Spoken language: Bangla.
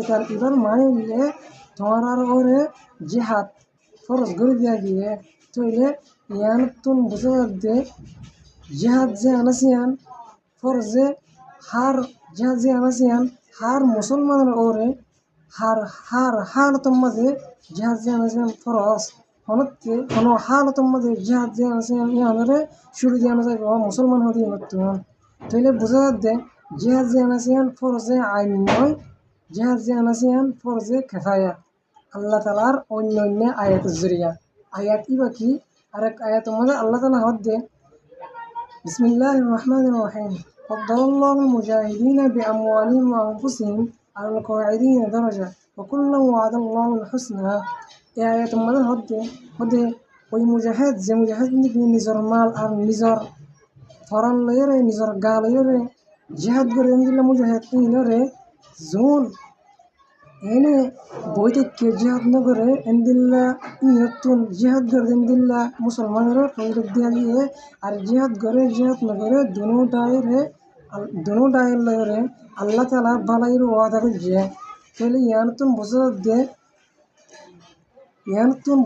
কেতাল এবার মানে হইলে তোমার আর ওরে জিহাদ ফরজ করে দিয়া গিয়ে তৈলে ইয়ান তুন বুঝে দে জিহাদ যে আনাসিয়ান ফরজে হার জিহাদ যে আনাসিয়ান হার মুসলমানের ওরে হালতর মাঝে জিহাদ যে আনাসিয়ান ফরজ হনতে কোনো হালতর মাঝে জিহাদ যে আনাসিয়ান ইয়ানরে শুরু দিয়ে আনা যাবে মুসলমান হতে নতুন তৈলে বুঝে দে জিহাদ যে আনাসিয়ান ফরজে আইন নয় জিহাদ যে আনাসিয়ান ফরজে খেফায়া আল্লাহ তালার অন্য অন্য আয়াতের জরিয়া আয়াত ইবা কি আরেক আয়াতের মধ্যে আল্লাহ তালা হদ দে বিসমিল্লাহির রহমানির রহিম ফাদ্দালাল্লাহুল মুজাহিদিনা বিআমওয়ালিহিম ওয়া আনফুসিহিম আলাল কাইদিনা দারাজা ওয়া কুল্লান ওয়া'দাল্লাহুল হুসনা এই আয়াতের মধ্যে হদে ওই মুজাহিদ যে মুজাহিদ নিজের মাল আর নিজের ফরান লইরে নিজের গা লইরে জিহাদ করে দিলে মুজাহিদ ইনরে জোন এনে বই থেকে জিহাদ নগরে এন্দিল্লা ইয়তুন জিহাদ করে এন্দিল্লা মুসলমানের ফৌরত দিয়া গিয়ে আর জিহাদ নগরে দুনো ডায়ের লয়রে আল্লাহ তালা বালাইর ওয়াদা করে যে তাহলে ইয়ানতুন বুঝে দে ইয়ানতুন